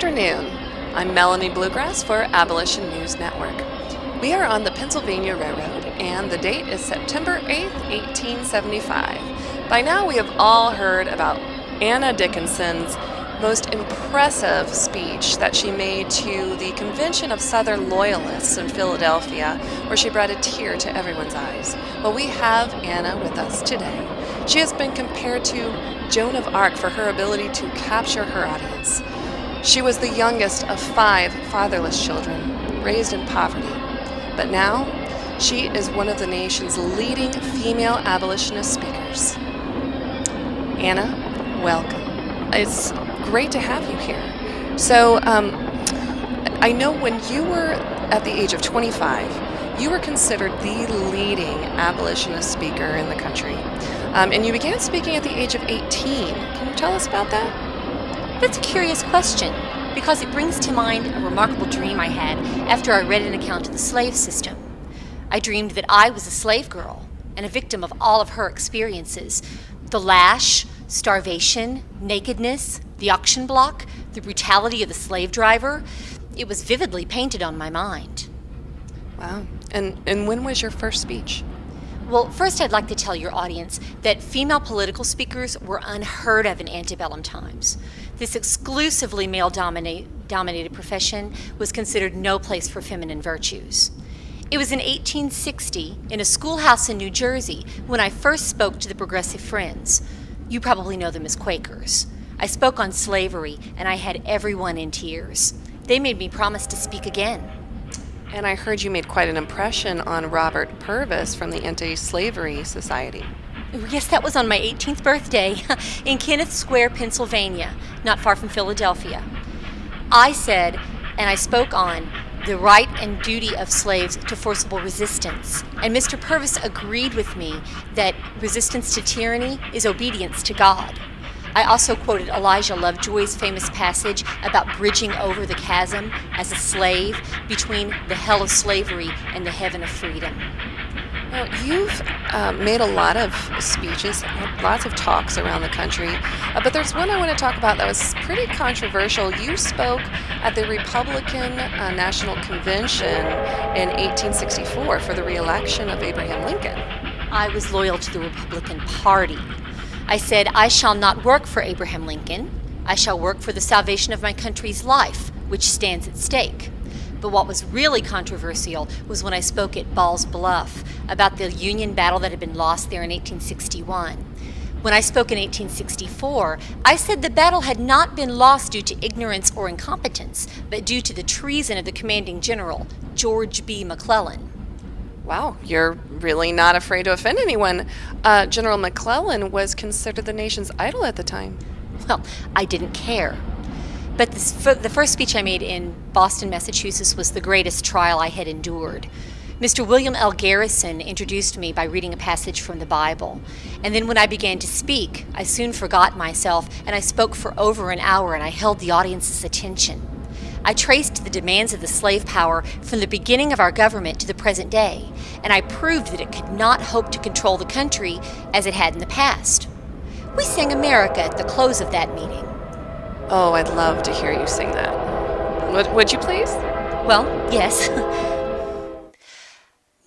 afternoon. I'm Melanie Bluegrass for Abolition News Network. We are on the Pennsylvania Railroad, and the date is September 8th, 1875. By now we have all heard about Anna Dickinson's most impressive speech that she made to the Convention of Southern Loyalists in Philadelphia, where she brought a tear to everyone's eyes. Well, we have Anna with us today. She has been compared to Joan of Arc for her ability to capture her audience. She was the youngest of 5 fatherless children, raised in poverty. But now, she is one of the nation's leading female abolitionist speakers. Anna, welcome. It's great to have you here. So, I know when you were at the age of 25, you were considered the leading abolitionist speaker in the country. And you began speaking at the age of 18. Can you tell us about that? That's a curious question, because it brings to mind a remarkable dream I had after I read an account of the slave system. I dreamed that I was a slave girl and a victim of all of her experiences: the lash, starvation, nakedness, the auction block, the brutality of the slave driver. It was vividly painted on my mind. Wow. And when was your first speech? Well, first I'd like to tell your audience that female political speakers were unheard of in antebellum times. This exclusively male-dominated profession was considered no place for feminine virtues. It was in 1860, in a schoolhouse in New Jersey, when I first spoke to the Progressive Friends. You probably know them as Quakers. I spoke on slavery, and I had everyone in tears. They made me promise to speak again. And I heard you made quite an impression on Robert Purvis from the Anti-Slavery Society. Yes, that was on my 18th birthday in Kenneth Square, Pennsylvania, not far from Philadelphia. I said, and I spoke on, the right and duty of slaves to forcible resistance. And Mr. Purvis agreed with me that resistance to tyranny is obedience to God. I also quoted Elijah Lovejoy's famous passage about bridging over the chasm as a slave between the hell of slavery and the heaven of freedom. Now, you've made a lot of speeches, lots of talks around the country, but there's one I want to talk about that was pretty controversial. You spoke at the Republican National Convention in 1864 for the re-election of Abraham Lincoln. I was loyal to the Republican Party. I said, I shall not work for Abraham Lincoln. I shall work for the salvation of my country's life, which stands at stake. But what was really controversial was when I spoke at Ball's Bluff about the Union battle that had been lost there in 1861. When I spoke in 1864, I said the battle had not been lost due to ignorance or incompetence, but due to the treason of the commanding general, George B. McClellan. Wow, you're really not afraid to offend anyone. General McClellan was considered the nation's idol at the time. Well, I didn't care. But the first speech I made in Boston, Massachusetts was the greatest trial I had endured. Mr. William L. Garrison introduced me by reading a passage from the Bible. And then when I began to speak, I soon forgot myself, and I spoke for over an hour, and I held the audience's attention. I traced the demands of the slave power from the beginning of our government to the present day, and I proved that it could not hope to control the country as it had in the past. We sang America at the close of that meeting. Oh, I'd love to hear you sing that. Would you please? Well, yes.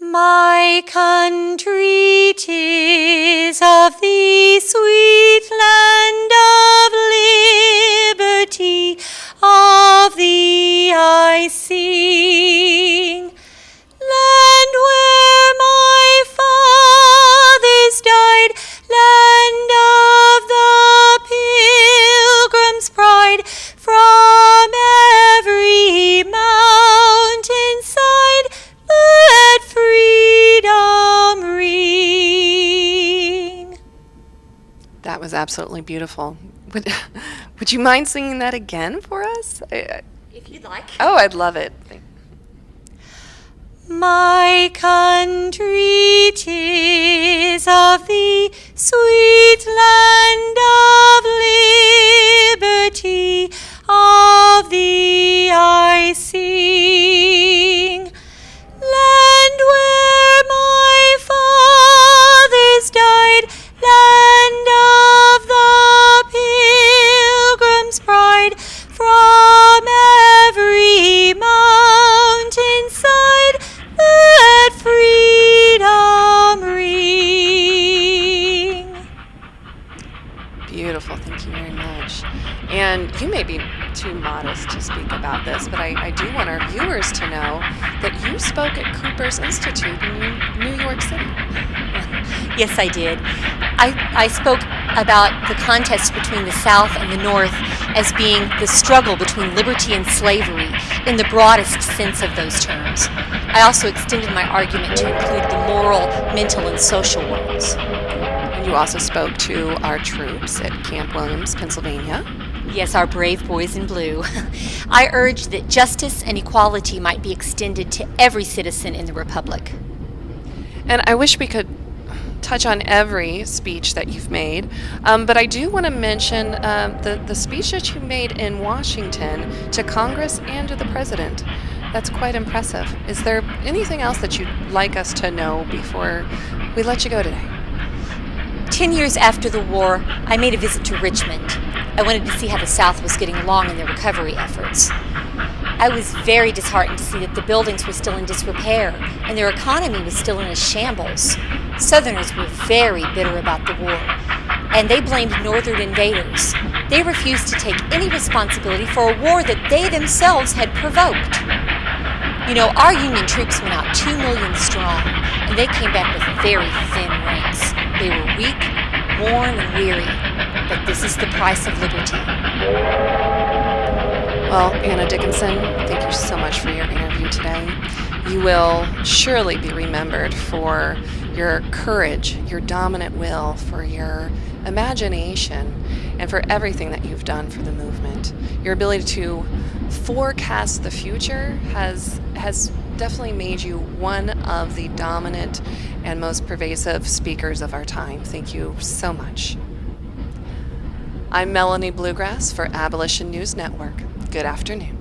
My country, 'tis of thee, sweet land of liberty, of thee I sing. Land where my fathers died, land of the pilgrim's pride, from every mountainside, let freedom ring. That was absolutely beautiful. Would you mind singing that again for us? If you'd like. Oh, I'd love it. My country, 'tis of thee, sweet land of liberty, of thee I sing. Land where my fathers died, land of the pilgrim's pride, from attitude in New York City. Yes, I did. I spoke about the contest between the South and the North as being the struggle between liberty and slavery in the broadest sense of those terms. I also extended my argument to include the moral, mental, and social worlds. And you also spoke to our troops at Camp Williams, Pennsylvania. Yes, our brave boys in blue. I urged that justice and equality might be extended to every citizen in the Republic. And I wish we could touch on every speech that you've made, but I do want to mention the speech that you made in Washington to Congress and to the President. That's quite impressive. Is there anything else that you'd like us to know before we let you go today? 10 years after the war, I made a visit to Richmond. I wanted to see how the South was getting along in their recovery efforts. I was very disheartened to see that the buildings were still in disrepair and their economy was still in a shambles. Southerners were very bitter about the war, and they blamed Northern invaders. They refused to take any responsibility for a war that they themselves had provoked. You know, our Union troops went out 2 million strong, and they came back with very thin ranks. They were weak, worn, and weary, but this is the price of liberty. Well, Anna Dickinson, thank you so much for your interview today. You will surely be remembered for your courage, your dominant will, for your imagination, and for everything that you've done for the movement. Your ability to forecast the future has definitely made you one of the dominant and most pervasive speakers of our time. Thank you so much. I'm Melanie Bluegrass for Abolition News Network. Good afternoon.